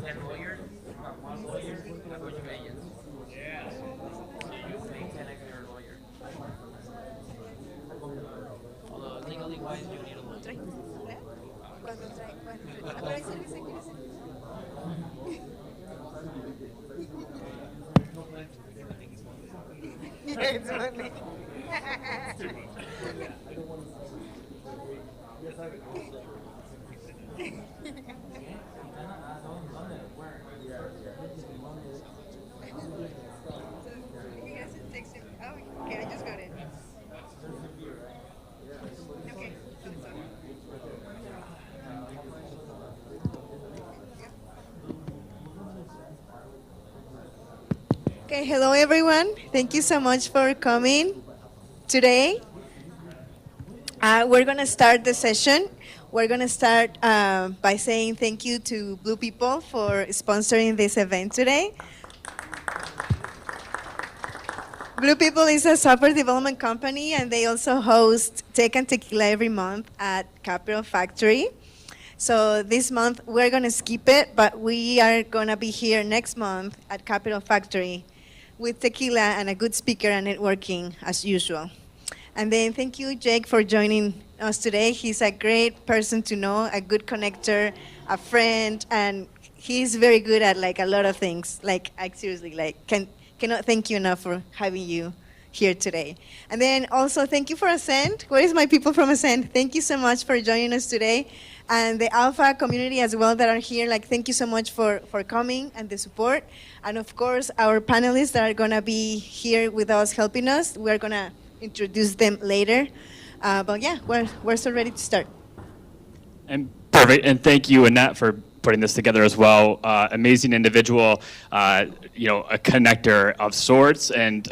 It's funny. He hasn't texted. Oh, okay, I just got it. Okay, so it's on. Okay, hello everyone. Thank you so much for coming today. We're going to start the session. We're going to start by saying thank you to Blue People for sponsoring this event today. Blue People is a software development company, and they also host Tech and Tequila every month at Capital Factory. So this month, we're going to skip it, but we are going to be here next month at Capital Factory with tequila and a good speaker and networking as usual. And then thank you, Jake, for joining us today. He's a great person to know, a good connector, a friend, and he's very good at like a lot of things. Like, I seriously, like, cannot thank you enough for having you here today. And then also thank you for Ascend. Where is my people from Ascend? Thank you so much for joining us today. And the Alpha community as well that are here, like, thank you so much for coming and the support. And of course, our panelists that are gonna be here with us helping us. We're gonna introduce them later. But yeah, we're so ready to start. And perfect, and thank you, Annette, for putting this together as well. Amazing individual, a connector of sorts, and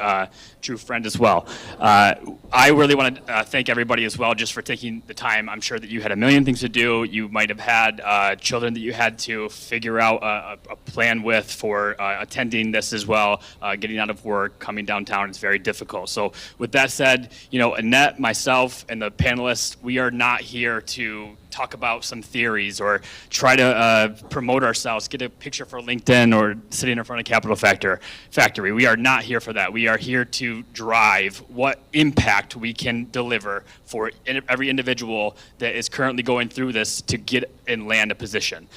true friend as well. I really want to thank everybody as well just for taking the time. I'm sure that you had a million things to do. You might have had children that you had to figure out a plan with for attending this as well, getting out of work, coming downtown. It's very difficult. So with that said, Annette, myself, and the panelists, we are not here to talk about some theories or try to promote ourselves, get a picture for LinkedIn or sitting in front of Capital Factory. We are not here for that. We are here to drive what impact we can deliver for every individual that is currently going through this to get and land a position.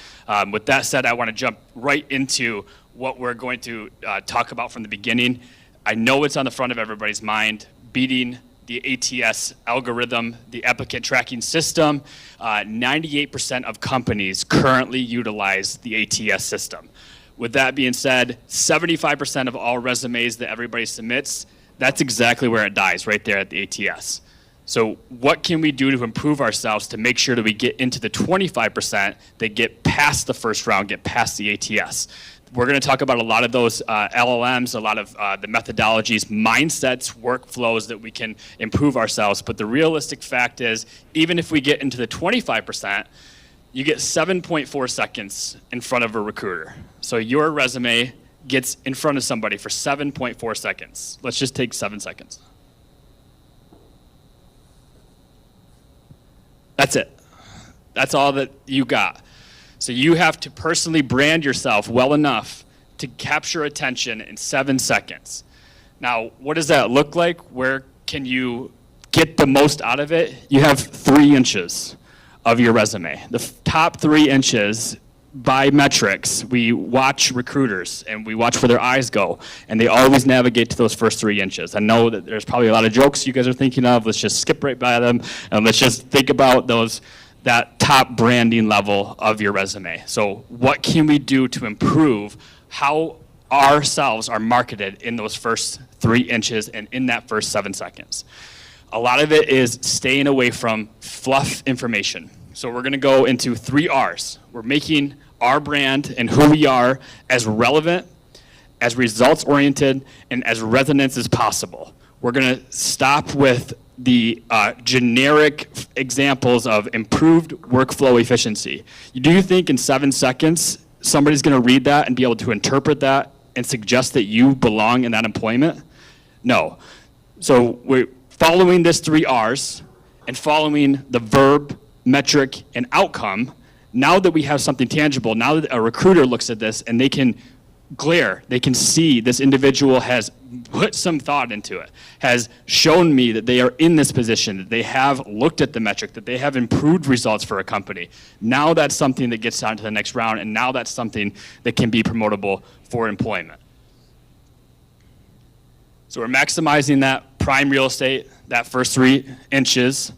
With that said, I want to jump right into what we're going to talk about from the beginning. I know it's on the front of everybody's mind, beating the ATS algorithm, the applicant tracking system. 98% of companies currently utilize the ATS system. With that being said, 75% of all resumes that everybody submits, that's exactly where it dies, right there at the ATS. So what can we do to improve ourselves to make sure that we get into the 25% that get past the first round, get past the ATS? We're going to talk about a lot of those LLMs, a lot of the methodologies, mindsets, workflows that we can improve ourselves. But the realistic fact is, even if we get into the 25%, you get 7.4 seconds in front of a recruiter. So your resume gets in front of somebody for 7.4 seconds. Let's just take 7 seconds. That's it. That's all that you got. So you have to personally brand yourself well enough to capture attention in 7 seconds. Now, what does that look like? Where can you get the most out of it? You have 3 inches of your resume. The top 3 inches by metrics, we watch recruiters and we watch where their eyes go, and they always navigate to those first 3 inches. I know that there's probably a lot of jokes you guys are thinking of. Let's just skip right by them, and let's just think about that top branding level of your resume. So what can we do to improve how ourselves are marketed in those first 3 inches and in that first 7 seconds? A lot of it is staying away from fluff information. So we're gonna go into 3 R's. We're making our brand and who we are as relevant, as results-oriented, and as resonance as possible. We're gonna stop with the generic examples of improved workflow efficiency. Do you think in 7 seconds somebody's going to read that and be able to interpret that and suggest that you belong in that employment? No. So we're following this 3 R's and following the verb, metric, and outcome Now that we have something tangible, now that a recruiter looks at this and they can they can see this individual has put some thought into it, has shown me that they are in this position, that they have looked at the metric, that they have improved results for a company. Now that's something that gets down to the next round, and now that's something that can be promotable for employment. So we're maximizing that prime real estate, that first 3 inches.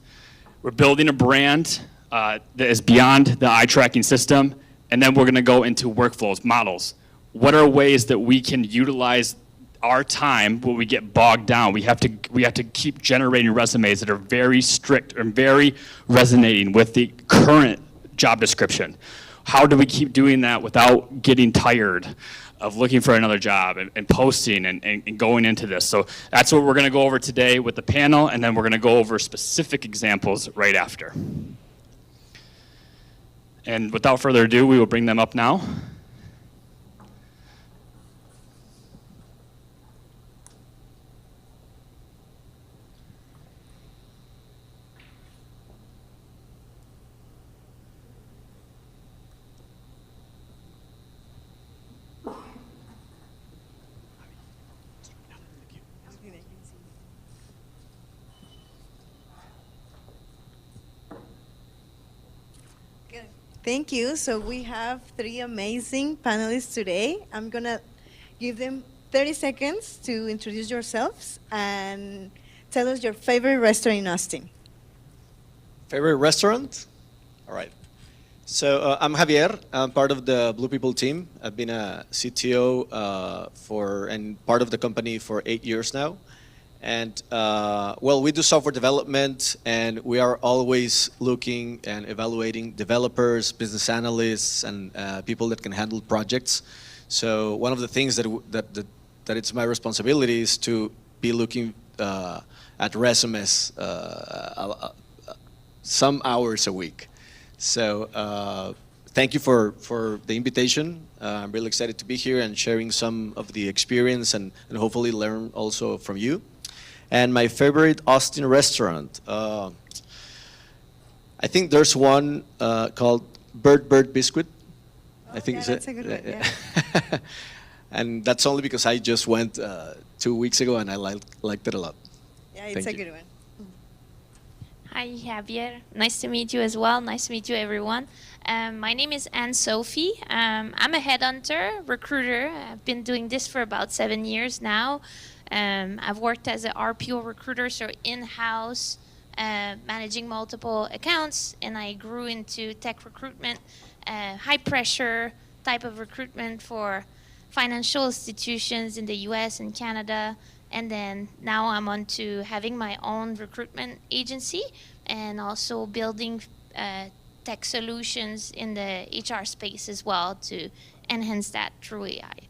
We're building a brand that is beyond the eye tracking system, and then we're going to go into workflows, models. What are ways that we can utilize our time when we get bogged down? We have to keep generating resumes that are very strict and very resonating with the current job description. How do we keep doing that without getting tired of looking for another job and posting and going into this? So that's what we're going to go over today with the panel, and then we're going to go over specific examples right after. And without further ado, we will bring them up now. Thank you. So we have 3 amazing panelists today. I'm going to give them 30 seconds to introduce yourselves and tell us your favorite restaurant in Austin. Favorite restaurant? All right. So I'm Javier. I'm part of the Blue People team. I've been a CTO and part of the company for 8 years now. And well, we do software development, and we are always looking and evaluating developers, business analysts, and people that can handle projects. So one of the things that it's my responsibility is to be looking at resumes some hours a week. So thank you for the invitation. I'm really excited to be here and sharing some of the experience and hopefully learn also from you. And my favorite Austin restaurant, I think there's one called Bird Biscuit. Oh, I think yeah, that's a good one, yeah. And that's only because I just went 2 weeks ago and I liked it a lot. Yeah, it's Thank a you. good one. Hi, Javier. Nice to meet you as well. Nice to meet you, everyone. My name is Anne-Sophie. I'm a headhunter, recruiter. I've been doing this for about 7 years now. I've worked as an RPO recruiter, so in-house, managing multiple accounts, and I grew into tech recruitment, high-pressure type of recruitment for financial institutions in the US and Canada. And then now I'm on to having my own recruitment agency and also building tech solutions in the HR space as well to enhance that through AI.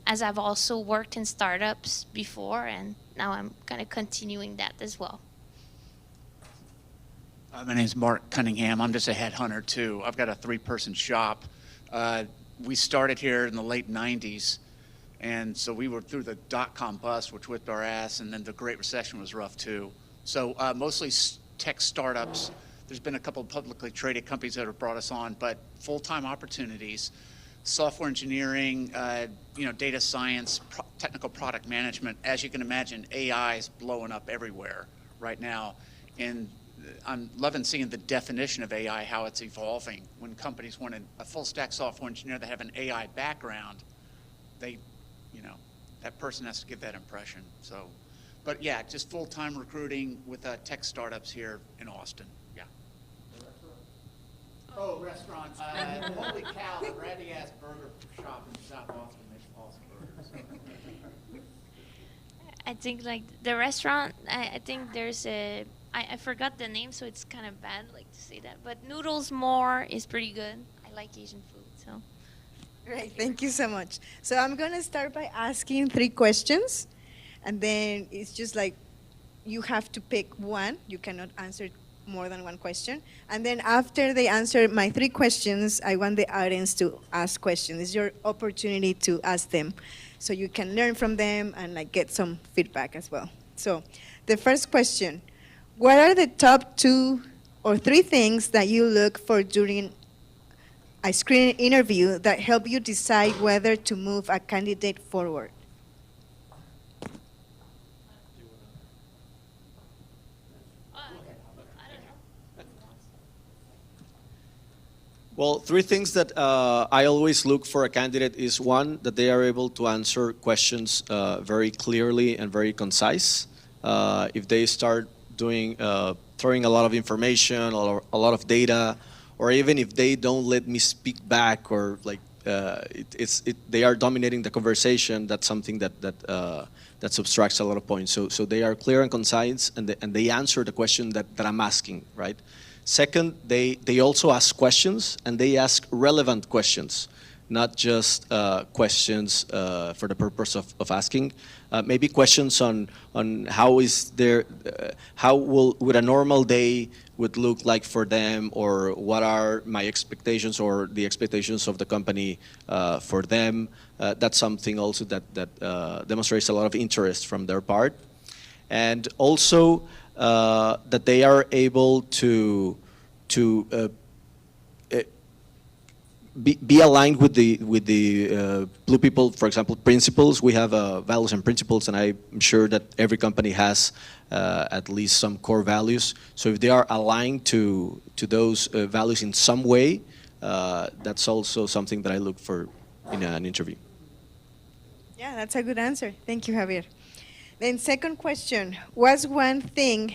As I've also worked in startups before, and now I'm kind of continuing that as well. My name is Mark Cunningham. I'm just a headhunter too. I've got a 3-person shop. We started here in the late 90s. And so we were through the dot-com bust, which whipped our ass, and then the Great Recession was rough too. So mostly tech startups. There's been a couple of publicly traded companies that have brought us on, but full-time opportunities, software engineering, data science, technical product management. As you can imagine, AI is blowing up everywhere right now. And I'm loving seeing the definition of AI, how it's evolving. When companies want a full-stack software engineer that have an AI background, that person has to give that impression. So, but yeah, just full-time recruiting with tech startups here in Austin. Yeah. Oh, restaurant. Holy cow, the Randy Ass Burger Shop in South Austin makes awesome burgers. I think like the restaurant, I think there's I forgot the name, so it's kind of bad like to say that, but Noodles More is pretty good. I like Asian food, so. Great, thank you so much. So I'm going to start by asking 3 questions, and then it's just like you have to pick one. You cannot answer more than one question. And then after they answer my 3 questions, I want the audience to ask questions. It's your opportunity to ask them so you can learn from them and like get some feedback as well. So the first question, what are the top 2 or 3 things that you look for during a screening interview that help you decide whether to move a candidate forward? Well, three things that I always look for a candidate is one, that they are able to answer questions very clearly and very concise. If they start doing throwing a lot of information, a lot of data, or even if they don't let me speak back, or like they are dominating the conversation, that's something that subtracts a lot of points. So they are clear and concise, and they answer the question that I'm asking, right? Second, they also ask questions, and they ask relevant questions, not just questions for the purpose of asking. Maybe questions on how is their, would a normal day would look like for them, or what are my expectations or the expectations of the company for them. That's something also that demonstrates a lot of interest from their part. And also that they are able to be aligned with the Blue People, for example, principles. We have values and principles, and I'm sure that every company has at least some core values. So if they are aligned to those values in some way, that's also something that I look for in an interview. Yeah, that's a good answer. Thank you, Javier. Then second question, what's one thing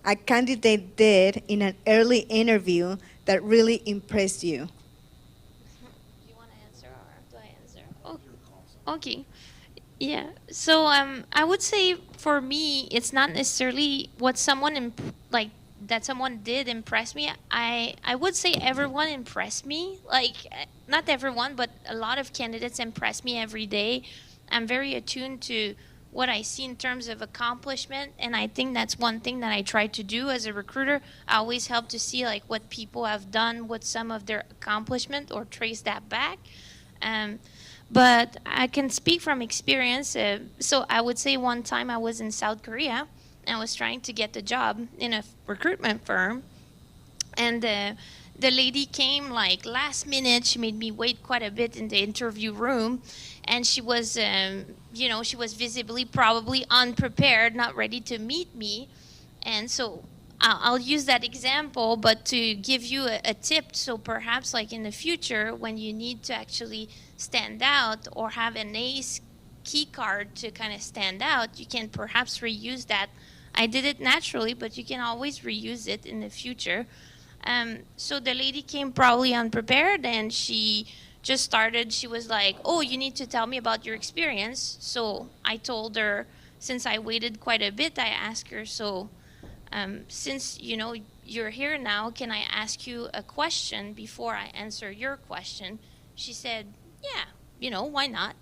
a candidate did in an early interview that really impressed you? Do you want to answer or do I answer? Oh, okay. Yeah. So I would say for me, it's not necessarily what someone like that someone did impress me. I would say everyone impressed me. Like not everyone, but a lot of candidates impress me every day. I'm very attuned to what I see in terms of accomplishment, and I think that's one thing that I try to do as a recruiter. I always help to see like what people have done, what some of their accomplishment, or trace that back. But I can speak from experience. So I would say one time I was in South Korea and I was trying to get a job in a recruitment firm, and the lady came like last minute. She made me wait quite a bit in the interview room, and she was, she was visibly probably unprepared, not ready to meet me. And so I'll use that example, but to give you a tip. So perhaps like in the future, when you need to actually stand out or have an ace key card to kind of stand out, you can perhaps reuse that. I did it naturally, but you can always reuse it in the future. So the lady came probably unprepared, and she just started. She was like, oh, you need to tell me about your experience. So I told her, since I waited quite a bit, I asked her, so since you're here now, can I ask you a question before I answer your question? She said, yeah, why not?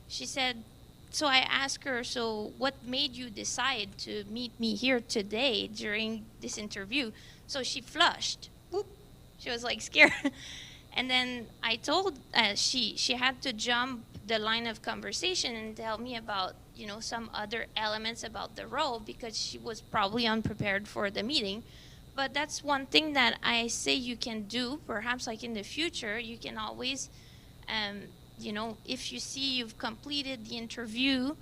She said, so I asked her, so what made you decide to meet me here today during this interview? So she flushed. Whoop. She was like scared. And then I told she had to jump the line of conversation and tell me about some other elements about the role, because she was probably unprepared for the meeting. But that's one thing that I say you can do. Perhaps like in the future, you can always, if you see you've completed the interview,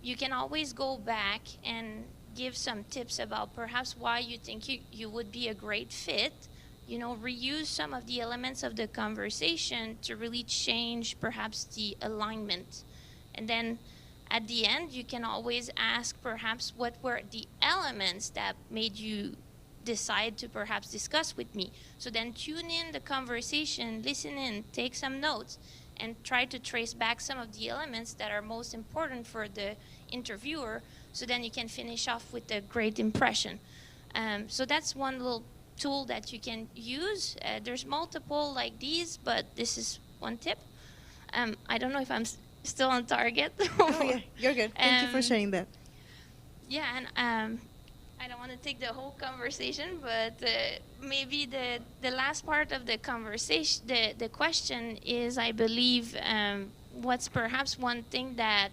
you can always go back and give some tips about perhaps why you think you would be a great fit. Reuse some of the elements of the conversation to really change perhaps the alignment. And then at the end, you can always ask perhaps what were the elements that made you decide to perhaps discuss with me. So then tune in the conversation, listen in, take some notes, and try to trace back some of the elements that are most important for the interviewer, so then you can finish off with a great impression. So that's one little tool that you can use. There's multiple like these, but this is one tip. I don't know if I'm still on target. Oh, yeah, you're good. Thank you for sharing that. Yeah, and I don't want to take the whole conversation, but maybe the last part of the conversation, the question is, I believe, what's perhaps one thing that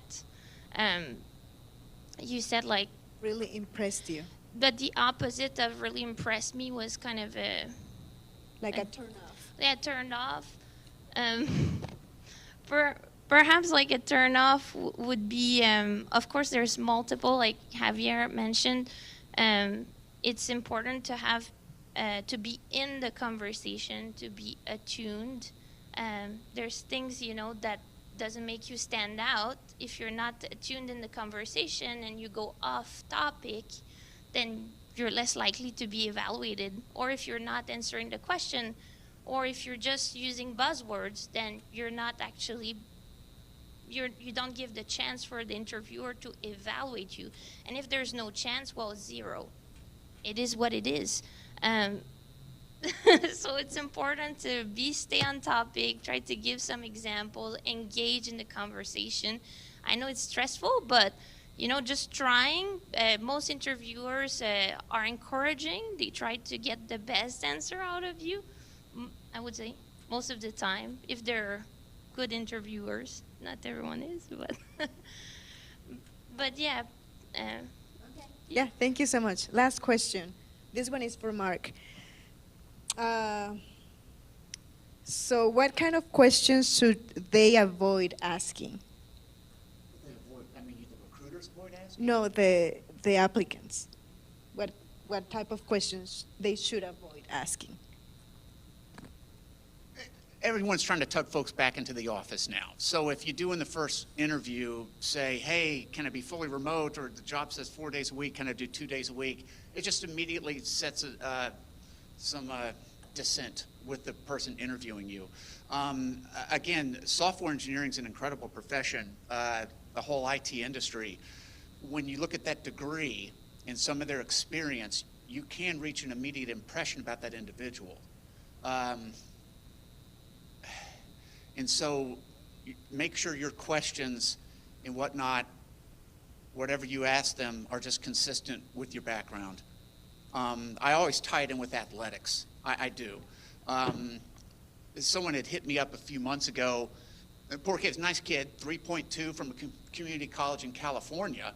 you said like Really impressed you. but the opposite of really impressed me was kind of Like a turn off. Yeah, turned off. Um, per, Perhaps like a turn off would be, of course, there's multiple, like Javier mentioned. It's important to have, to be in the conversation, to be attuned. There's things, that doesn't make you stand out. If you're not attuned in the conversation and you go off topic, then you're less likely to be evaluated. Or if you're not answering the question, or if you're just using buzzwords, then you're not actually, you don't give the chance for the interviewer to evaluate you. And if there's no chance, well, zero. It is what it is. Um, so it's important to stay on topic, try to give some examples, engage in the conversation. I know it's stressful, but just trying. Most interviewers are encouraging. They try to get the best answer out of you. I would say most of the time, if they're good interviewers. Not everyone is, but but yeah. Yeah, thank you so much. Last question. This one is for Mark. So what kind of questions should they avoid asking? I mean, the recruiters avoid asking? No, the applicants. What type of questions they should avoid asking? Everyone's trying to tug folks back into the office now. So if you do in the first interview say, hey, can I be fully remote, or the job says 4 days a week, can I do 2 days a week? It just immediately sets some dissent with the person interviewing you. Again, software engineering is an incredible profession, the whole IT industry. When you look at that degree and some of their experience, you can reach an immediate impression about that individual. And so make sure your questions and whatnot, whatever you ask them, are just consistent with your background. I always tie it in with athletics. I do. Someone had hit me up a few months ago. Poor kid, nice kid, 3.2 from a community college in California.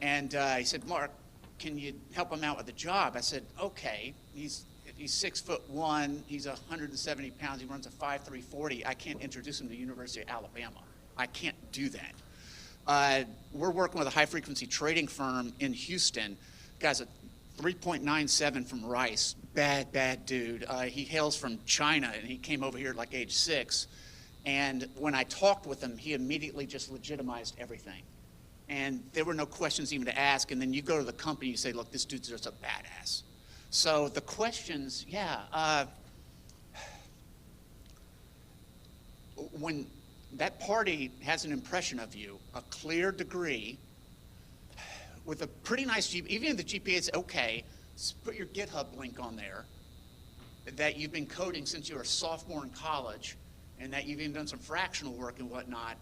And he said, Mark, can you help him out with a job? I said, okay. He's 6'1", he's 170 pounds, he runs a 5.3 40. I can't introduce him to the University of Alabama. I can't do that. We're working with a high-frequency trading firm in Houston. Guy's a 3.97 from Rice. Bad dude. He hails from China, and he came over here at like age 6. And when I talked with him, he immediately just legitimized everything. And there were no questions even to ask. And then you go to the company, you say, look, this dude's just a badass. So the questions, when that party has an impression of you, a clear degree, with a pretty nice GPA, even if the GPA is okay, put your GitHub link on there, that you've been coding since you were a sophomore in college, and that you've even done some fractional work and whatnot.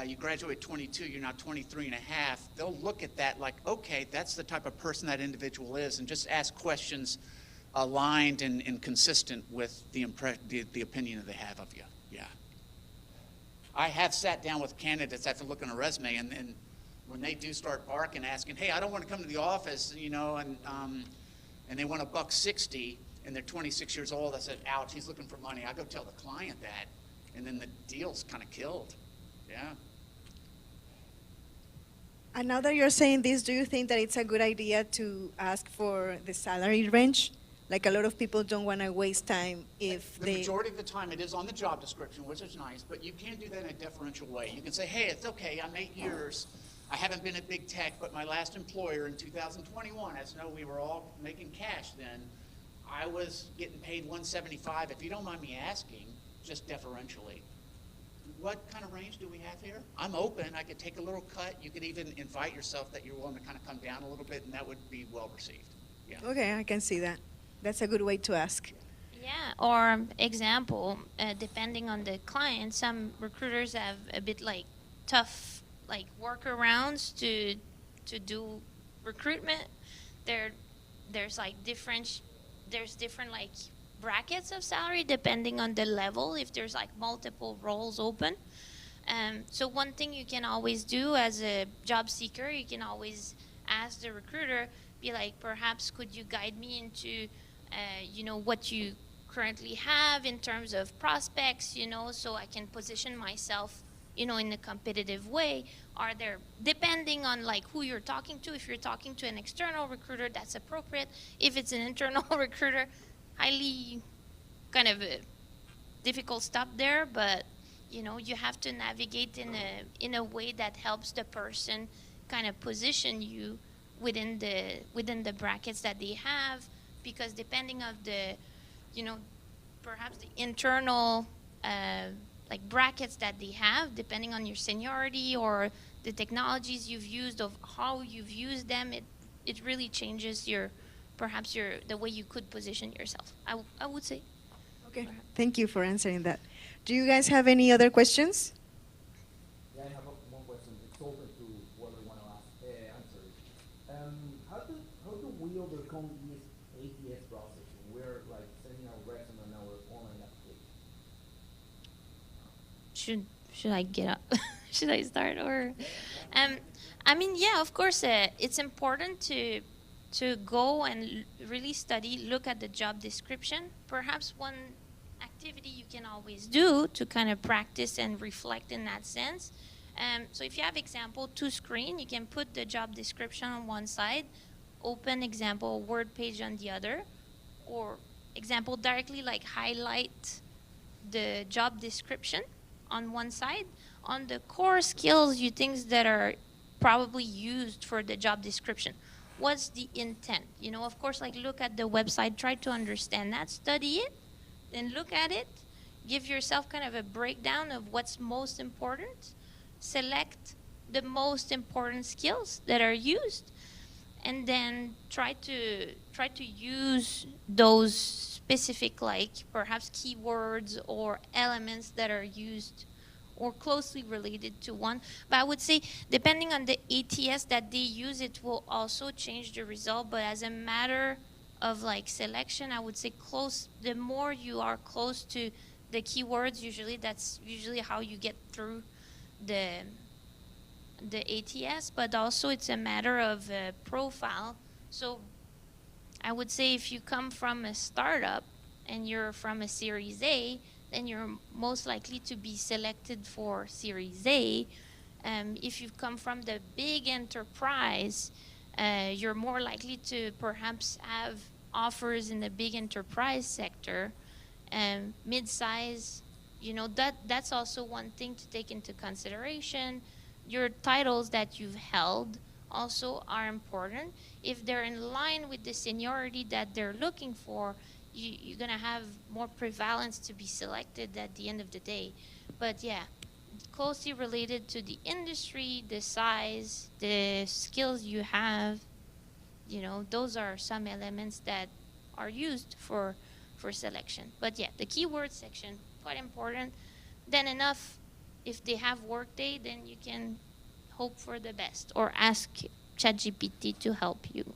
You graduate 22, you're now 23 and a half. They'll look at that like, okay, that's the type of person that individual is, and just ask questions aligned and consistent with the opinion that they have of you. Yeah. I have sat down with candidates after looking at a resume, and when they do start barking, asking, hey, I don't want to come to the office, and they want $160, and they're 26 years old, I said, ouch, he's looking for money. I go tell the client that, and then the deal's kind of killed. Yeah. And now that you're saying this, do you think that it's a good idea to ask for the salary range? Like, a lot of people don't want to waste time if The majority of the time it is on the job description, which is nice, but you can do that in a deferential way. You can say, hey, it's okay, I'm 8 years. I haven't been at big tech, but my last employer in 2021, as you know, we were all making cash then. I was getting paid $175. If you don't mind me asking, just deferentially, what kind of range do we have here? I'm open. I could take a little cut. You could even invite yourself that you're willing to kind of come down a little bit, and that would be well received. Yeah. Okay, I can see that. That's a good way to ask. Yeah, or example, depending on the client, some recruiters have a bit like tough like workarounds to do recruitment. There's different like brackets of salary depending on the level, if there's like multiple roles open. So one thing you can always do as a job seeker, you can always ask the recruiter, be like, perhaps could you guide me into what you currently have in terms of prospects, so I can position myself, in a competitive way? Are there, depending on like who you're talking to, if you're talking to an external recruiter, that's appropriate. If it's an internal recruiter, highly kind of a difficult stop there, but you have to navigate in a way that helps the person kind of position you within the brackets that they have, because depending of the perhaps the internal like brackets that they have, depending on your seniority or the technologies you've used, of how you've used them, it really changes perhaps the way you could position yourself, I would say. Okay, thank you for answering that. Do you guys have any other questions? Yeah, I have one question. It's open to whoever want to answer it. How do we overcome this ATS process when we're like sending our resume on our online application? Should I get up? Should I start, or I mean, yeah, of course, it's important to go and really study, look at the job description. Perhaps one activity you can always do to kind of practice and reflect in that sense. So if you have example to screen, you can put the job description on one side, open example Word page on the other, or example directly like highlight the job description on one side. On the core skills, you things that are probably used for the job description. What's the intent? Of course, like look at the website, try to understand that, study it, then look at it, give yourself kind of a breakdown of what's most important, select the most important skills that are used, and then try to use those specific, like perhaps keywords or elements that are used or closely related to one. But I would say, depending on the ATS that they use, it will also change the result. But as a matter of like selection, I would say the more you are close to the keywords, that's usually how you get through the ATS. But also it's a matter of profile. So I would say if you come from a startup and you're from a Series A, then you're most likely to be selected for Series A. If you come from the big enterprise, you're more likely to perhaps have offers in the big enterprise sector. Mid-size, that's also one thing to take into consideration. Your titles that you've held also are important. If they're in line with the seniority that they're looking for, you're going to have more prevalence to be selected at the end of the day. But yeah, closely related to the industry, the size, the skills you have, those are some elements that are used for selection. But yeah, the keyword section, quite important. Then enough, if they have Workday, then you can hope for the best or ask ChatGPT to help you.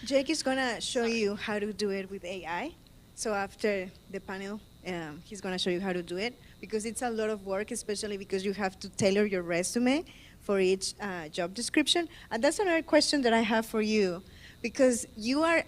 Jake is going to show you how to do it with AI. So after the panel, he's going to show you how to do it, because it's a lot of work, especially because you have to tailor your resume for each job description. And that's another question that I have for you, because you are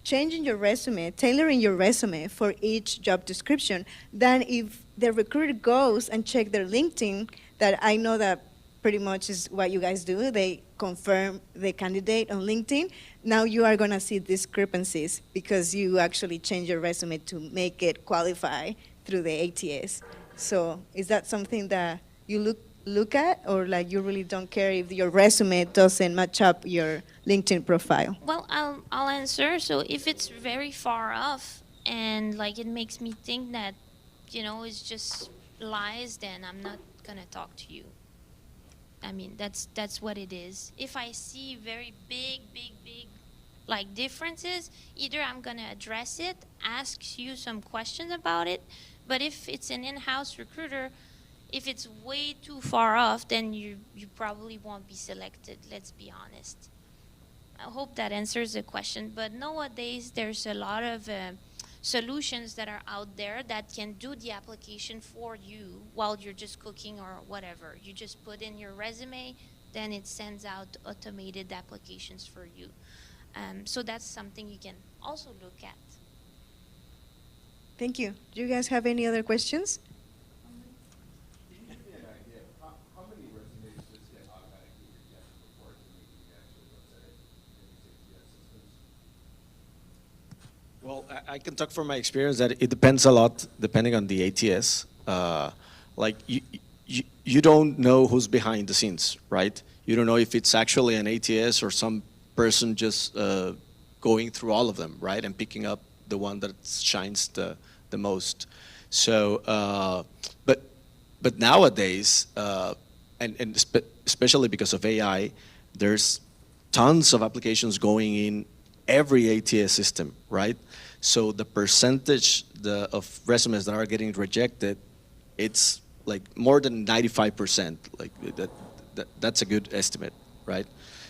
changing your resume, tailoring your resume for each job description. Then if the recruiter goes and check their LinkedIn, that I know that pretty much is what you guys do. They confirm the candidate on LinkedIn. Now you are going to see discrepancies because you actually change your resume to make it qualify through the ATS. So is that something that you look at, or like you really don't care if your resume doesn't match up your LinkedIn profile? Well, I'll answer. So if it's very far off and like it makes me think that, it's just lies, then I'm not going to talk to you. I mean, that's what it is. If I see very big like differences, either I'm gonna address it, ask you some questions about it. But if it's an in-house recruiter, if it's way too far off, then you probably won't be selected. Let's be honest. I hope that answers the question. But nowadays, there's a lot of solutions that are out there that can do the application for you while you're just cooking or whatever. You just put in your resume, then it sends out automated applications for you. So that's something you can also look at. Thank you. Do you guys have any other questions? Can you give me an idea of how many resumes just get automatically rejected before it can make you actually look at it in these ATS systems? Well, I can talk from my experience that it depends a lot depending on the ATS. Like you don't know who's behind the scenes, right? You don't know if it's actually an ATS or some person just going through all of them, right, and picking up the one that shines the most. So, but nowadays, and especially because of AI, there's tons of applications going in every ATS system, right? So the percentage of resumes that are getting rejected, it's like more than 95%. Like that's a good estimate, right?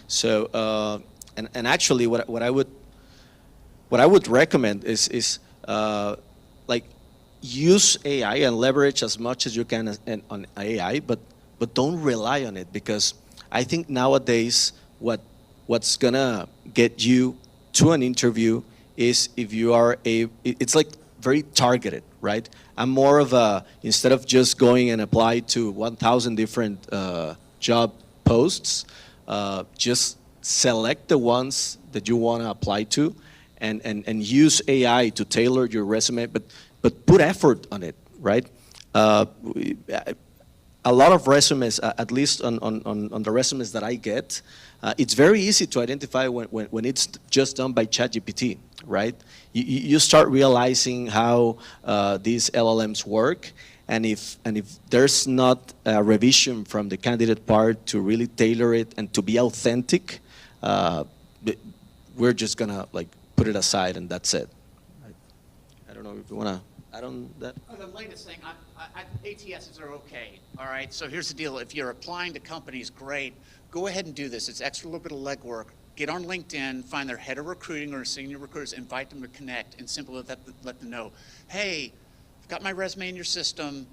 So and actually, what I would recommend is like use AI and leverage as much as you can on AI, but don't rely on it, because I think nowadays what's gonna get you to an interview is if you are it's like very targeted, right? I'm more of a, instead of just going and apply to 1,000 different job posts, just select the ones that you want to apply to, and use AI to tailor your resume, but put effort on it, right? A lot of resumes, at least on the resumes that I get, it's very easy to identify when it's just done by ChatGPT, right? You start realizing how these LLMs work, and if there's not a revision from the candidate part to really tailor it and to be authentic, we're just gonna like put it aside and that's it. I don't know if you wanna add on that. The latest thing, ATSs are okay, all right? So here's the deal. If you're applying to companies, great. Go ahead and do this. It's extra little bit of legwork. Get on LinkedIn, find their head of recruiting or senior recruiters, invite them to connect, and simply let them know, hey, I've got my resume in your system.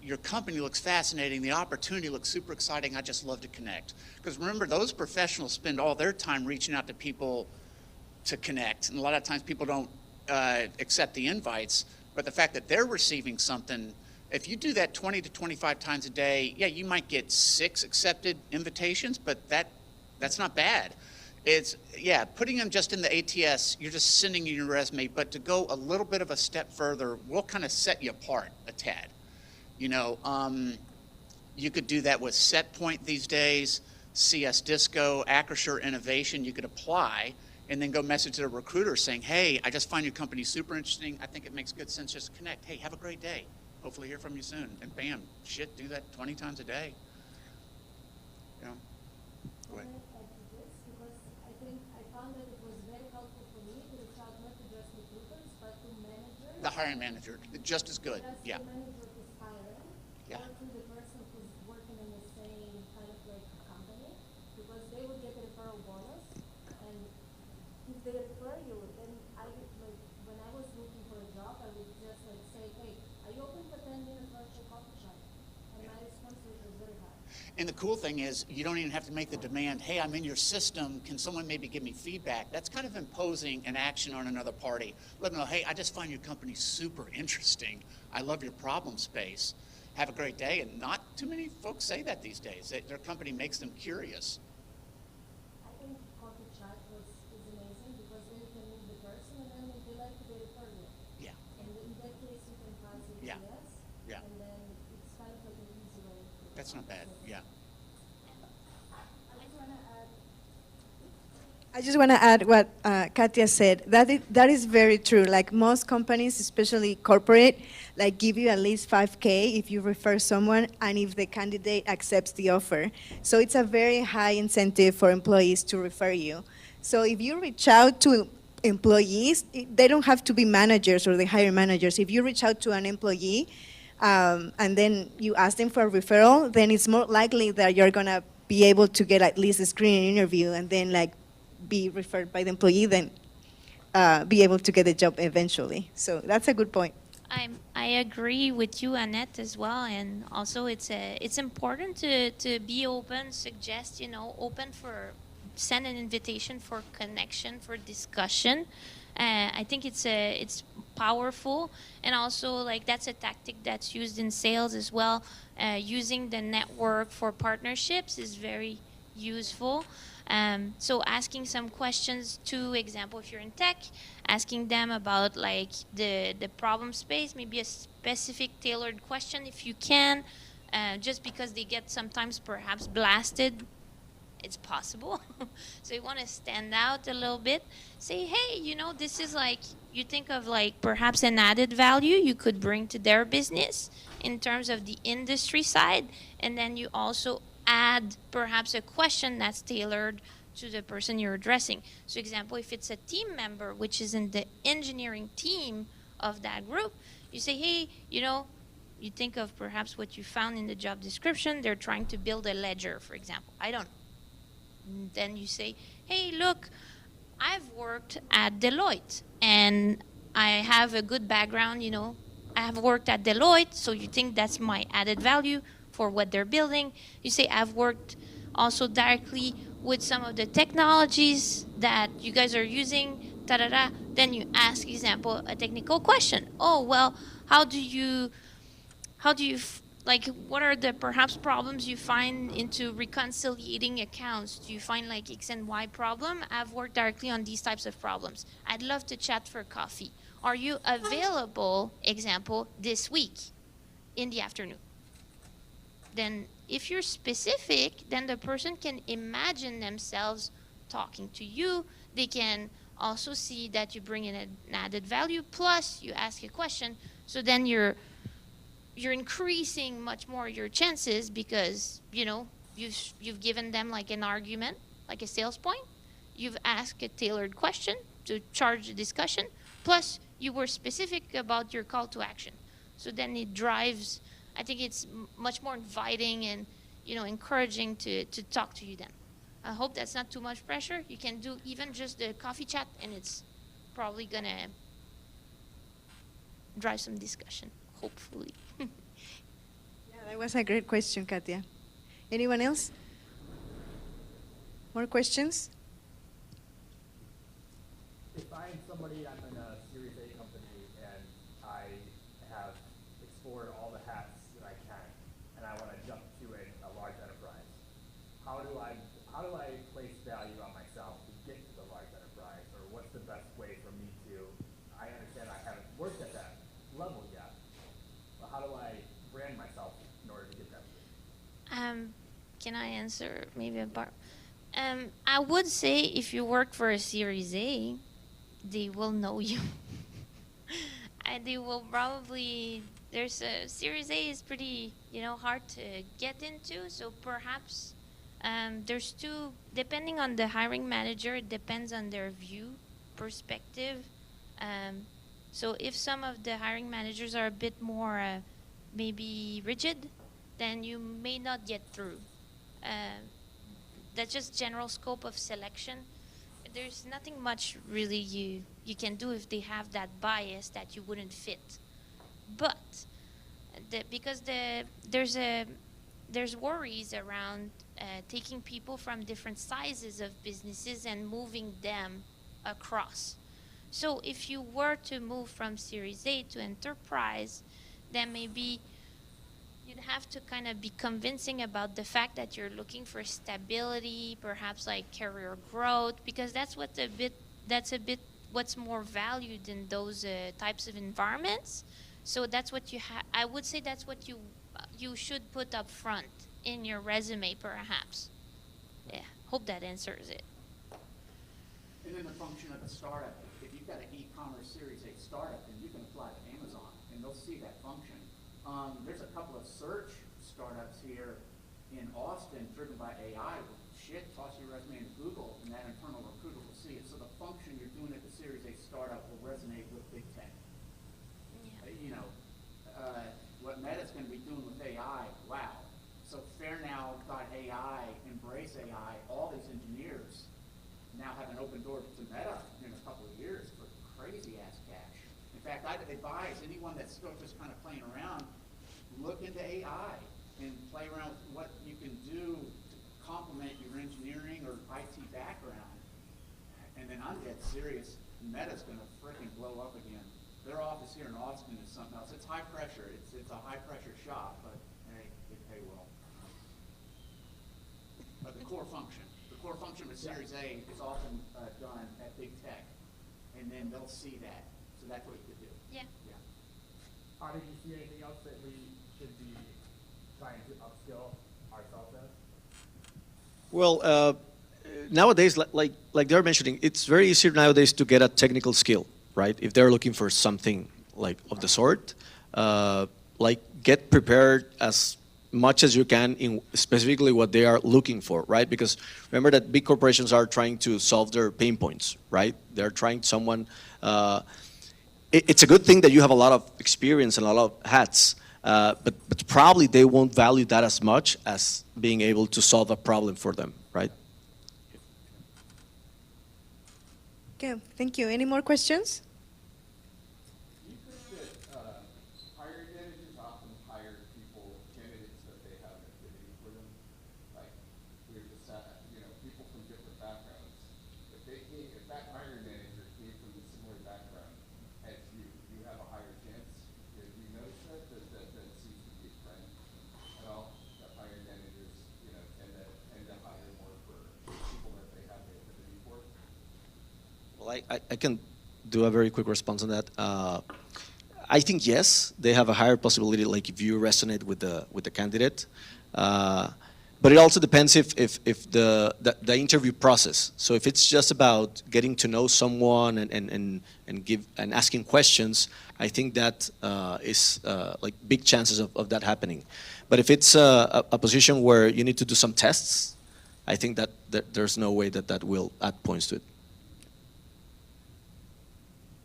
Your company looks fascinating. The opportunity looks super exciting. I'd just love to connect. Because remember, those professionals spend all their time reaching out to people to connect. And a lot of times people don't accept the invites, but the fact that they're receiving something, if you do that 20 to 25 times a day, yeah, you might get 6 accepted invitations, but that's not bad. It's, yeah, putting them just in the ATS, you're just sending in your resume, but to go a little bit of a step further, we'll kind of set you apart a tad. You know, you could do that with SetPoint these days, CS Disco, Acrisure Innovation. You could apply and then go message a recruiter saying, hey, I just find your company super interesting. I think it makes good sense just to connect. Hey, have a great day. Hopefully hear from you soon. And bam, shit, do that 20 times a day. You know? Go ahead. Because I think I found that it was very helpful for me to reach out not to just recruiters, but to managers. The hiring manager, just as good, Just yeah. the manager who's hiring, Yeah. or to the person who's working in the same kind of like company, because they would get a referral bonus, and if they refer you, then I would, like, when I was looking for a job, I would just like say, hey, are you open for 10-minute virtual coffee chat? And my response rate was very high. And the cool thing is, you don't even have to make the demand, hey, I'm in your system, can someone maybe give me feedback? That's kind of imposing an action on another party. Let them know, hey, I just find your company super interesting. I love your problem space. Have a great day. And not too many folks say that these days. Their company makes them curious. I think coffee chat is amazing, because then you can meet the person, and then if they like you, they refer you. Yeah, And in that case, you can pass it Yeah. yes, Yeah. and then it's kind of like an easy way. to that's not bad, yeah. I just want to add what Katia said. That is very true. Like most companies, especially corporate, like give you at least 5K if you refer someone and if the candidate accepts the offer. So it's a very high incentive for employees to refer you. So if you reach out to employees, they don't have to be managers or the hiring managers. If you reach out to an employee and then you ask them for a referral, then it's more likely that you're going to be able to get at least a screening interview and then like be referred by the employee, then be able to get the job eventually. So that's a good point. I agree with you, Annette, as well, and also it's important to be open, suggest, open for, send an invitation for connection, for discussion. I think it's powerful. And also, like, that's a tactic that's used in sales as well. Using the network for partnerships is very useful. So asking some questions, to example, if you're in tech, asking them about like the problem space, maybe a specific tailored question if you can, just because they get sometimes perhaps blasted, it's possible. So you want to stand out a little bit. Say, hey, this is like, you think of like perhaps an added value you could bring to their business in terms of the industry side. And then you also add perhaps a question that's tailored to the person you're addressing. So example, if it's a team member, which is in the engineering team of that group, you say, hey, you think of perhaps what you found in the job description. They're trying to build a ledger, for example. I don't know. Then you say, hey, look, I've worked at Deloitte and I have a good background, I have worked at Deloitte, so you think that's my added value for what they're building. You say, I've worked also directly with some of the technologies that you guys are using, da-da-da. Then you ask, example, a technical question. Oh, well, how do you like, what are the perhaps problems you find into reconciliating accounts? Do you find like X and Y problem? I've worked directly on these types of problems. I'd love to chat for coffee. Are you available, example, this week in the afternoon? Then if you're specific, then the person can imagine themselves talking to you. They can also see that you bring in an added value, plus you ask a question. So then you're increasing much more your chances, because you've given them like an argument, like a sales point. You've asked a tailored question to charge the discussion, plus you were specific about your call to action. So then it drives, I think it's much more inviting and encouraging to talk to you then. I hope that's not too much pressure. You can do even just the coffee chat, and it's probably gonna drive some discussion, hopefully. Yeah, that was a great question, Katia. Anyone else? More questions? If I'm somebody, I'm in a Series A company, and I have explored all the hats that I can, and I want to jump to a large enterprise, how do I place value on myself to get to the large enterprise, or what's the best way for me to? I understand I haven't worked at that level yet, but how do I brand myself in order to get that? Can I answer maybe a part? I would say if you work for a Series A, they will know you. And they will probably, there's a Series A is pretty, hard to get into. So perhaps there's two, depending on the hiring manager, it depends on their view, perspective. So if some of the hiring managers are a bit more maybe rigid, then you may not get through. That's just general scope of selection. There's nothing much really you can do if they have that bias that you wouldn't fit. But because there's worries around taking people from different sizes of businesses and moving them across. So if you were to move from Series A to enterprise, then maybe you'd have to kind of be convincing about the fact that you're looking for stability, perhaps like career growth, because that's a bit what's more valued in those types of environments. So that's what I would say that's what you should put up front in your resume, perhaps. Yeah, hope that answers it. And then the function of a startup, if you've got an e-commerce Series A startup, then you can apply to Amazon, and they'll see that function. There's a couple of search startups here in Austin driven by AI. Shit, toss your resume into Google, and that internal recruiter will see it. So the function you're doing at the Series A startup will resonate with big tech. Yeah. What Meta's going to be doing with AI, wow. So FairNow.ai, Embrace AI, all these engineers now have an open door to Meta in a couple of years for crazy ass cash. In fact, I'd advise anyone that's still just kind of playing around, look into AI and play around with what you can do to complement your engineering or IT background. And then I'm dead serious, Meta's going to freaking blow up again. Their office here in Austin is something else. It's high pressure. It's a high pressure shop, but hey, they pay well. But the core function with Series A is often done at big tech, and then they'll see that. So that's what you could do. Yeah. Yeah. Did you see anything else that we should be trying to upskill ourselves as? Well, nowadays, like they're mentioning, it's very easy nowadays to get a technical skill, right? If they're looking for something like of the sort, like get prepared as much as you can in specifically what they are looking for, right? Because remember that big corporations are trying to solve their pain points, right? They're trying someone. It's a good thing that you have a lot of experience and a lot of hats, but probably they won't value that as much as being able to solve a problem for them, right? Okay, thank you. Any more questions? Do you think that hiring managers often hire people, candidates that they have an affinity for them? Like, we're just, people from different backgrounds. If that hiring manager came from a similar background as you have a higher chance. Do you notice that? That seems to be a trend at all? That hiring managers, tend to hire more for people that they have the affinity for? Well, I can do a very quick response on that. I think yes, they have a higher possibility, like if you resonate with the candidate. But it also depends if the interview process. So if it's just about getting to know someone and asking questions, I think that is like big chances of that happening. But if it's a position where you need to do some tests, I think that there's no way that will add points to it.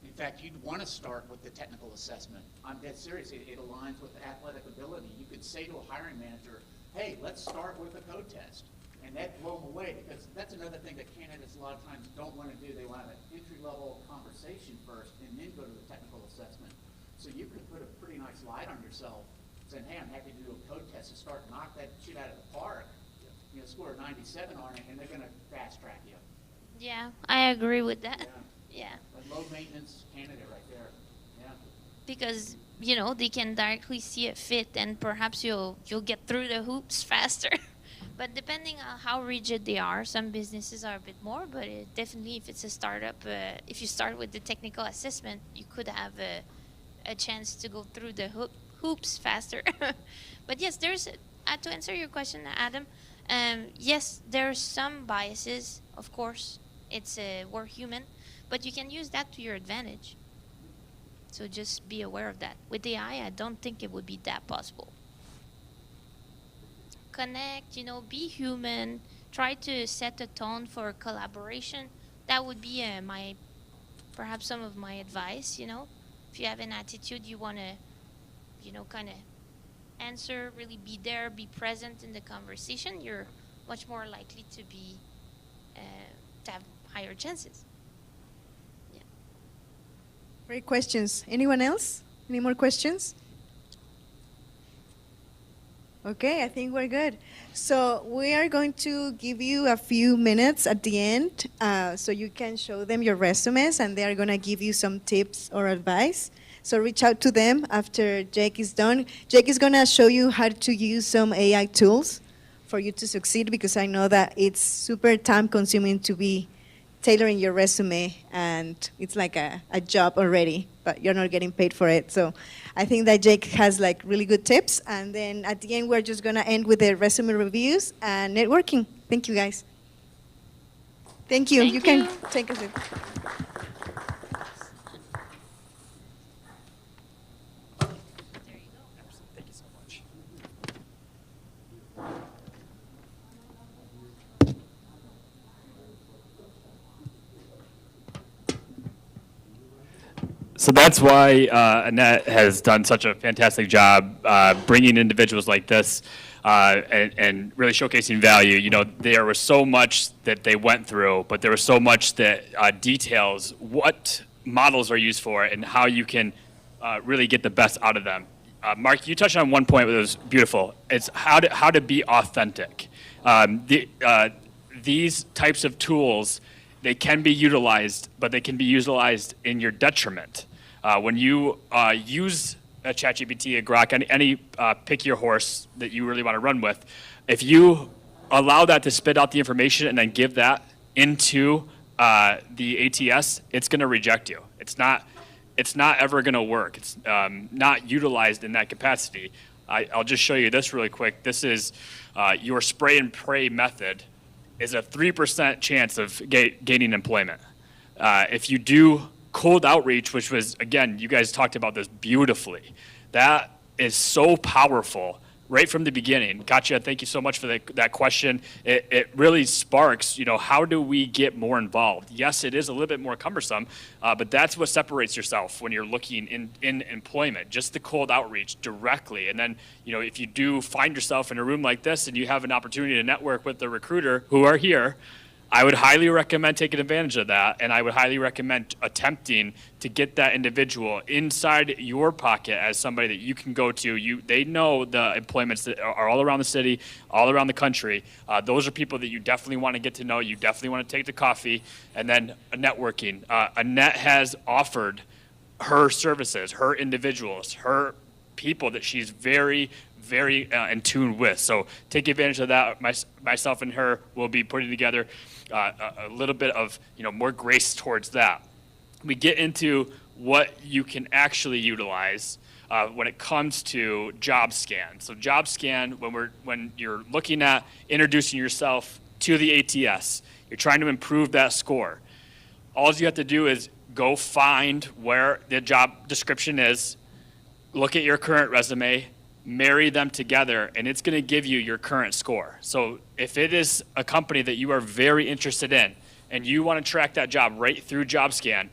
In fact, you'd want to start with the technical assessment. I'm dead serious. It aligns with athletic ability. You could say to a hiring manager, hey, let's start with a code test. And that blow them away, because that's another thing that candidates a lot of times don't want to do. They want to have an entry-level conversation first and then go to the technical assessment. So you could put a pretty nice light on yourself saying, hey, I'm happy to do a code test and start knock that shit out of the park. Score a 97 on it, and they're going to fast-track you. Yeah, I agree with that. Yeah. A low-maintenance candidate right there. Yeah. Because they can directly see a fit, and perhaps you'll get through the hoops faster. But depending on how rigid they are, some businesses are a bit more. But definitely, if it's a startup, if you start with the technical assessment, you could have a chance to go through the hoops faster. But yes, to answer your question, Adam. Yes, there's some biases. Of course, we're human. But you can use that to your advantage. So just be aware of that. With AI, I don't think it would be that possible. Connect, be human. Try to set a tone for collaboration. That would be perhaps some of my advice, If you have an attitude, you want to, kind of answer, really be there, be present in the conversation, you're much more likely to have higher chances. Great questions. Anyone else? Any more questions? Okay, I think we're good. So we are going to give you a few minutes at the end so you can show them your resumes, and they are going to give you some tips or advice. So reach out to them after Jake is done. Jake is going to show you how to use some AI tools for you to succeed, because I know that it's super time consuming to be tailoring your resume, and it's like a job already, but you're not getting paid for it. So I think that Jake has like really good tips. And then at the end, we're just going to end with the resume reviews and networking. Thank you, guys. Thank you. Thank You can you. take a seat. Thank you so much. So that's why Annette has done such a fantastic job bringing individuals like this and really showcasing value. There was so much that they went through, but there was so much that details what models are used for and how you can really get the best out of them. Mark, you touched on one point that was beautiful. It's how to be authentic. These types of tools, they can be utilized, but they can be utilized in your detriment. When you use a ChatGPT, a Grok, any pick your horse that you really want to run with, if you allow that to spit out the information and then give that into the ATS, it's going to reject you. It's not ever going to work. It's not utilized in that capacity. I'll just show you this really quick. This is your spray and pray method is a 3% chance of gaining employment. If you do cold outreach, which was, again, you guys talked about this beautifully, that is so powerful right from the beginning. Katya, thank you so much for that question. It really sparks, how do we get more involved? Yes, it is a little bit more cumbersome, but that's what separates yourself when you're looking in employment, just the cold outreach directly. And then, if you do find yourself in a room like this and you have an opportunity to network with the recruiter who are here, I would highly recommend taking advantage of that, and I would highly recommend attempting to get that individual inside your pocket as somebody that you can go to. They know the employments that are all around the city, all around the country. Those are people that you definitely want to get to know. You definitely want to take to coffee, and then networking. Annette has offered her services, her individuals, her people that she's very in tune with. So take advantage of that. Myself and her will be putting together a little bit of more grace towards that. We get into what you can actually utilize when it comes to job scan. So job scan, when you're looking at introducing yourself to the ATS, you're trying to improve that score. All you have to do is go find where the job description is, look at your current resume, marry them together, and it's going to give you your current score. So if it is a company that you are very interested in and you want to track that job right through JobScan,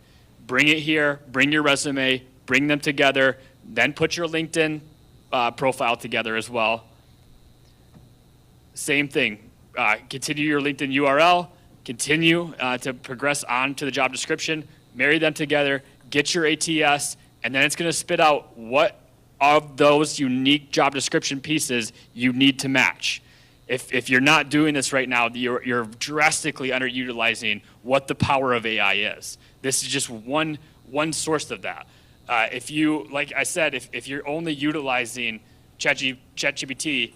bring it here, bring your resume, bring them together, then put your LinkedIn profile together as well. Same thing, continue your LinkedIn URL, continue to progress on to the job description, marry them together, get your ATS, and then it's going to spit out what of those unique job description pieces you need to match. If you're not doing this right now, you're drastically underutilizing what the power of AI is. This is just one source of that. If you, like I said, if you're only utilizing ChatGPT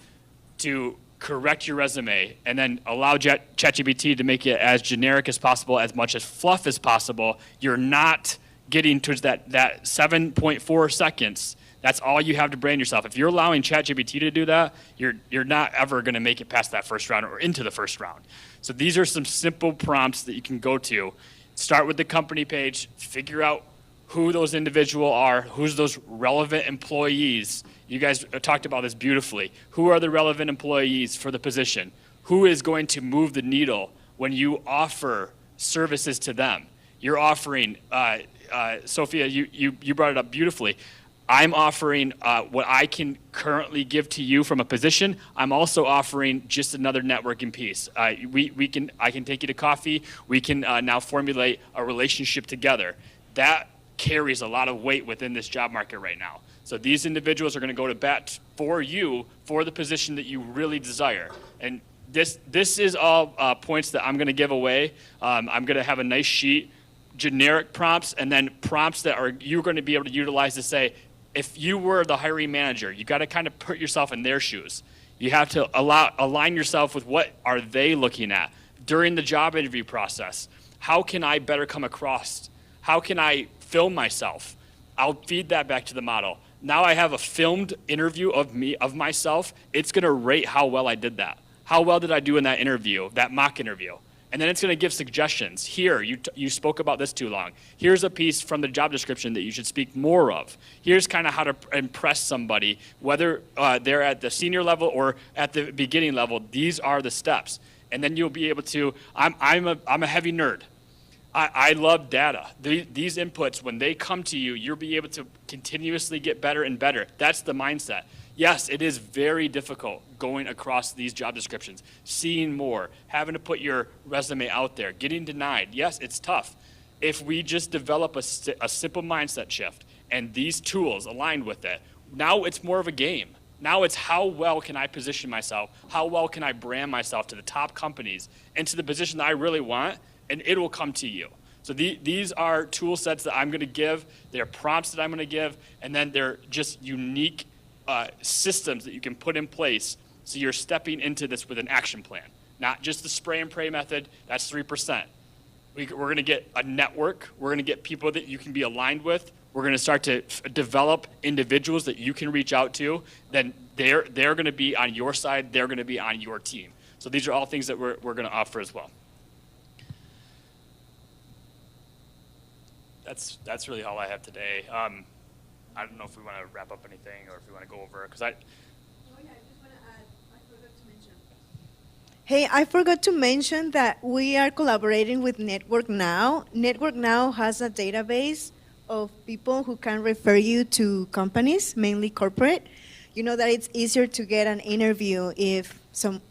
to correct your resume and then allow ChatGPT to make it as generic as possible, as much as fluff as possible, you're not getting towards that 7.4 seconds. That's all you have to brand yourself. If you're allowing ChatGPT to do that, you're not ever going to make it past that first round or into the first round. So these are some simple prompts that you can go to. Start with the company page, figure out who those individuals are, who's those relevant employees. You guys talked about this beautifully. Who are the relevant employees for the position? Who is going to move the needle when you offer services to them? You're offering, Sophia, you brought it up beautifully. I'm offering what I can currently give to you from a position. I'm also offering just another networking piece. I can take you to coffee. We can now formulate a relationship together. That carries a lot of weight within this job market right now. So these individuals are going to go to bat for you for the position that you really desire. And this is all points that I'm going to give away. I'm going to have a nice sheet, generic prompts, and then prompts that you're going to be able to utilize to say, if you were the hiring manager, you got to kind of put yourself in their shoes. You have to align yourself with what are they looking at during the job interview process. How can I better come across? How can I film myself? I'll feed that back to the model. Now I have a filmed interview of myself. It's going to rate how well I did that. How well did I do in that interview, that mock interview? And then it's going to give suggestions. Here, you spoke about this too long. Here's a piece from the job description that you should speak more of. Here's kind of how to impress somebody, whether they're at the senior level or at the beginning level. These are the steps. And then you'll be able to, I'm a heavy nerd. I love data. These inputs, when they come to you, you'll be able to continuously get better and better. That's the mindset. Yes, it is very difficult going across these job descriptions, seeing more, having to put your resume out there, getting denied. Yes, it's tough. If we just develop a simple mindset shift and these tools aligned with it, now it's more of a game. Now it's how well can I position myself? How well can I brand myself to the top companies and to the position that I really want? And it will come to you. So these are tool sets that I'm going to give. They're prompts that I'm going to give, and then they're just unique systems that you can put in place. So you're stepping into this with an action plan, not just the spray and pray method. That's 3%. We're going to get a network. We're going to get people that you can be aligned with. We're going to start to develop individuals that you can reach out to. Then they're going to be on your side. They're going to be on your team. So these are all things that we're going to offer as well. That's really all I have today. I don't know if we want to wrap up anything or if we want to go over, because Hey, I forgot to mention that we are collaborating with Network Now. Network Now has a database of people who can refer you to companies, mainly corporate. You know that it's easier to get an interview if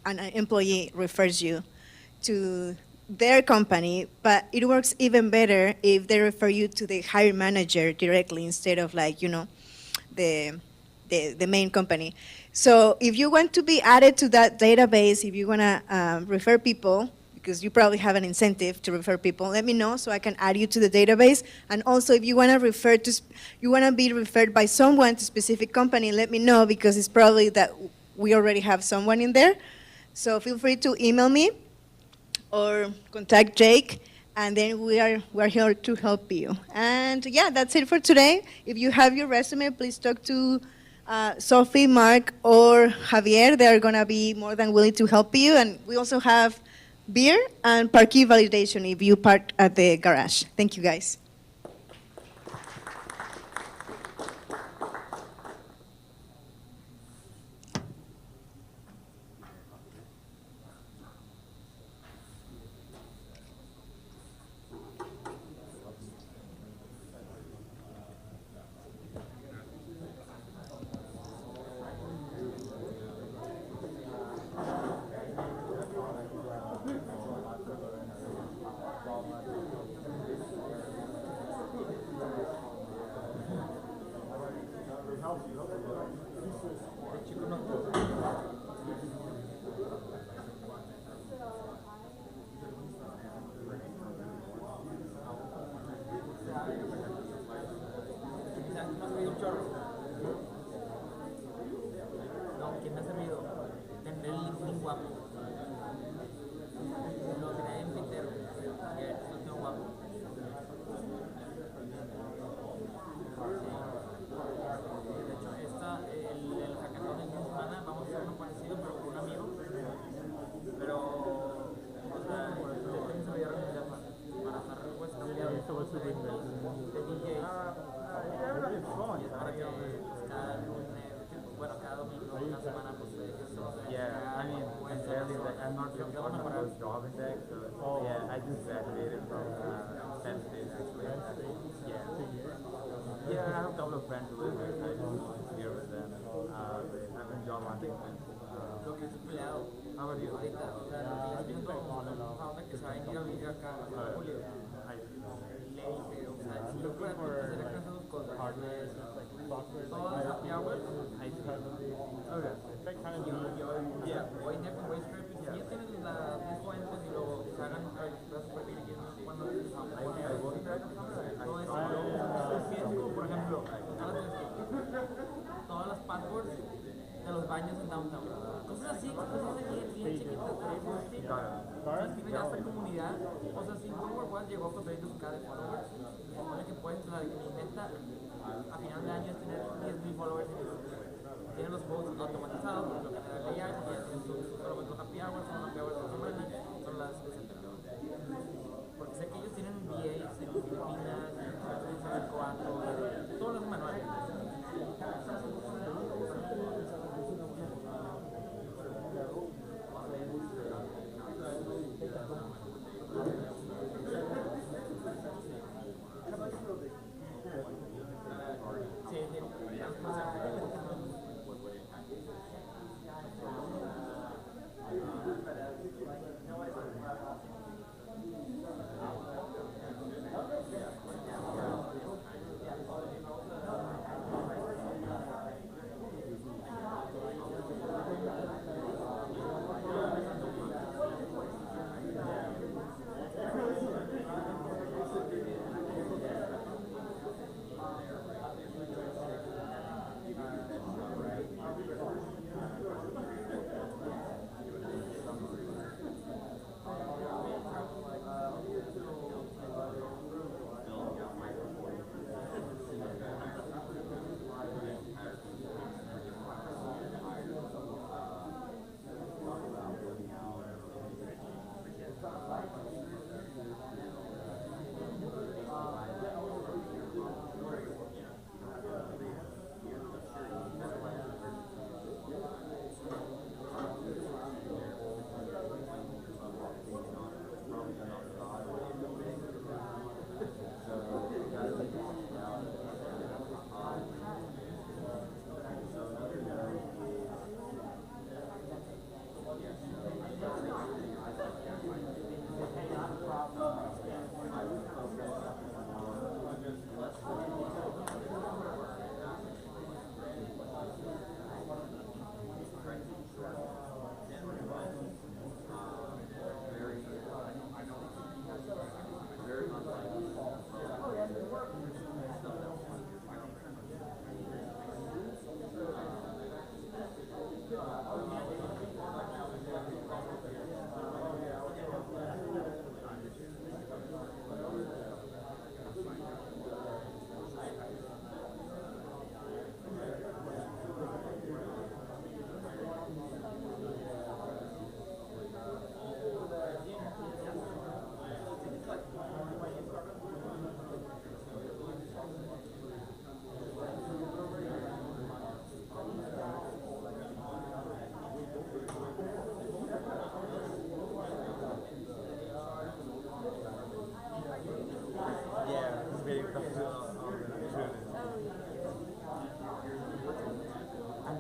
an employee refers you to their company, but it works even better if they refer you to the hiring manager directly instead of the main company. So if you want to be added to that database, if you want to refer people, because you probably have an incentive to refer people, let me know so I can add you to the database. And also, if you want to be referred by someone to a specific company, let me know, because it's probably that we already have someone in there. So feel free to email me or contact Jake, and then we're here to help you. And yeah, that's it for today. If you have your resume, please talk to Sophie, Mark, or Javier. They're gonna be more than willing to help you. And we also have beer and parking validation if you park at the garage. Thank you, guys.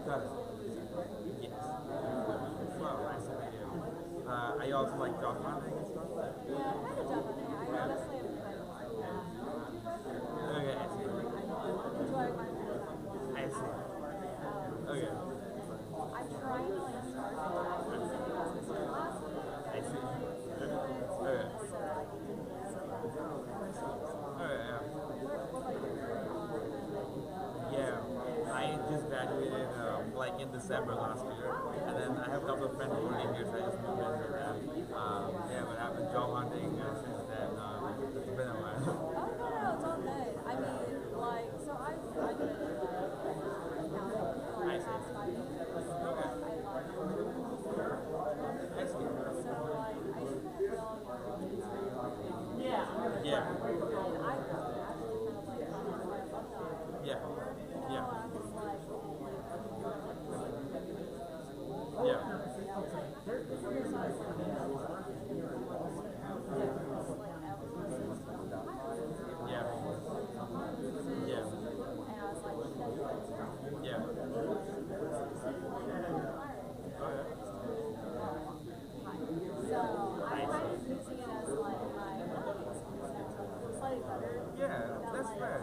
Got it. Yes. Well, nice to meet you. Are you also like job hunting and stuff? Yeah, kind of job hunting. I honestly am kind of Okay, I see. enjoying my time. I see. Okay. I'm trying to like start this last week. I see. Okay. Okay, yeah. Yeah, I just graduated like in December last year, and then I have a couple of friends working here, so I just moved in with them. Yeah, but I've been job hunting since then. It's been a while. Oh no, it's all good. I mean, like, so I've been in accounting for I like the see. past 5 years. Okay. I love it. I see. So like, I just kind of feel like Yeah. and I actually kind of like found out my alumni. Yeah. Yeah. I was like, Yeah. Yeah. Yeah. Yeah. So I'm kind of using it as like my slightly better. Yeah, that's fair.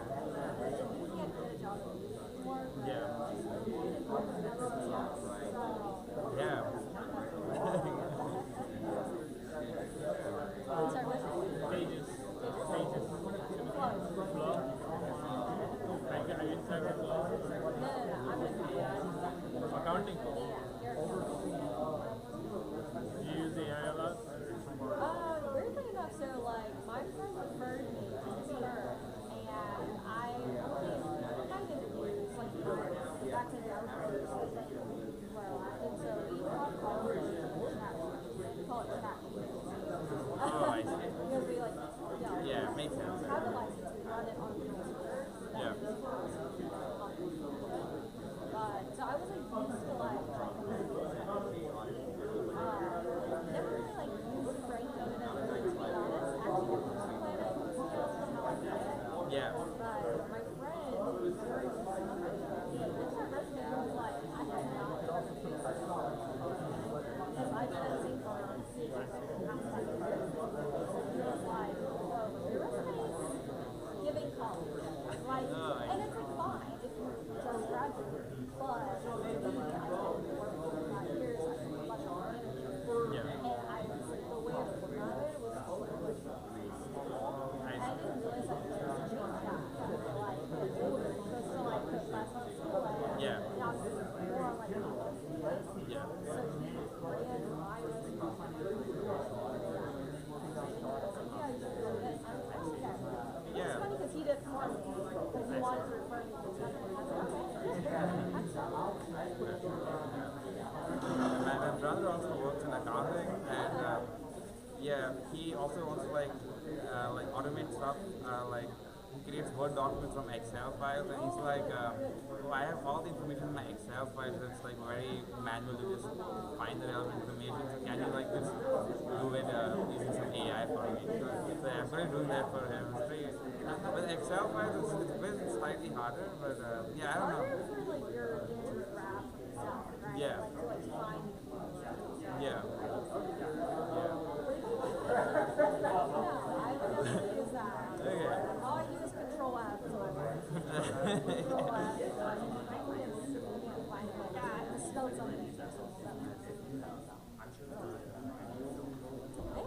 You can't get a job anymore. Yeah. So, Yeah. start with Pages. Are you inside of No, I'm gonna accounting? yeah, Do you use AI a lot? weirdly enough, so like my friend referred me to her, and I kind of used like back in the where I and so we call it chat. We call it chat. Oh, I see. Because we like Yeah, makes sense. have a license, we run it on the computer. Yeah. But so I was like used to like never really like used brain code and everything, to be honest. Actually, how I did it. Yeah. But my friend was very in her resume was like, I have not done this because I did that same thing on stage like half a second. He was like, oh, your resume is giving college. Like, and it's like fine if you just graduate, but for me, I spent 4 years as a professional manager. Yeah. And I was like, the way it was routed was and I didn't realize that it was change that. Like, because so I put less on school and Yeah. now this is more on like Yeah. so he ran my resume. Yeah. It's funny because he did it for me because he wanted to refer me to the company. I was like, okay, My brother also works in accounting, and yeah, he also wants to like automate stuff. Like he creates Word documents from Excel files, and he's like, oh, I have all the information in my Excel files. It's like very manual to just find the relevant information. So can you like just do it using some AI for me? So yeah, I'm started doing that for him. It's pretty, with Excel files, it's a bit slightly harder, but yeah, I don't know. like you're into graph stuff, right? Yeah. So like find Yeah. I don't use that. Okay. All I use is Control F. Control F. I can't find it. Like, I spelled something. Hey.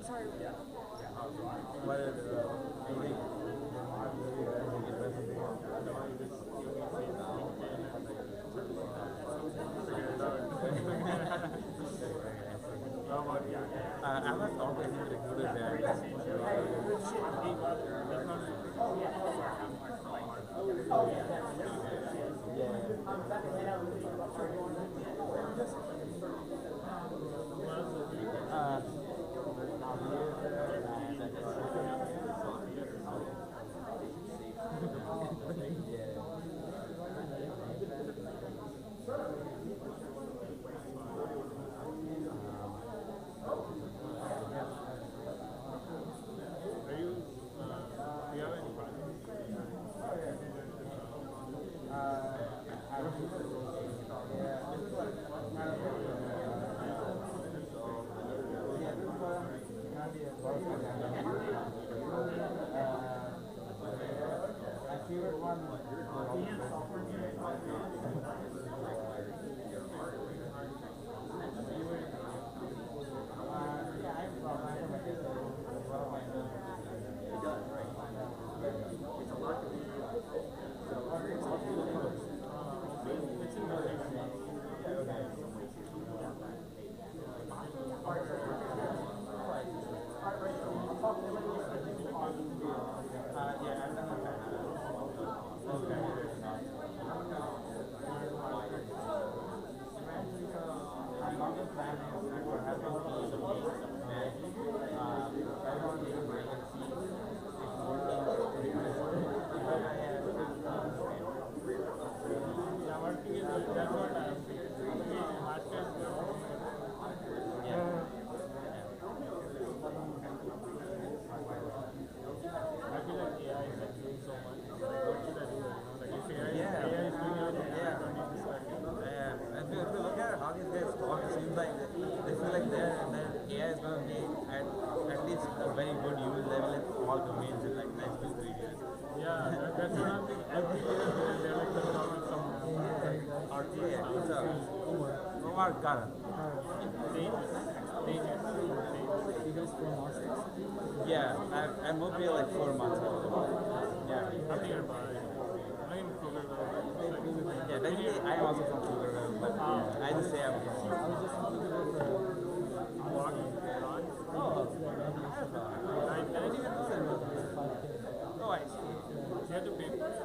Sorry. What is I'm not talking to recruiters there. That's what I'm thinking. Masters, yeah. I feel like AI is like doing so much. Like, what should I do? Like, if AI is doing everything, I don't need to start. And if you look at how these guys talk, it seems like they feel like their AI is going to be at least a very good human level in all domains in like next 2-3 years. Yeah, that's what I'm thinking. Every year they're like coming out with some artwork. Yeah, it's Omar Khan. You guys from Masters? Yeah, I moved here like 4 months ago. Yeah. I'm nearby. I'm in Pflugerville. Yeah, technically I am also from Pflugerville, but I just say I'm from I was just in Pflugerville for walking around. I didn't even know that. Oh, I see. You had to pay for it?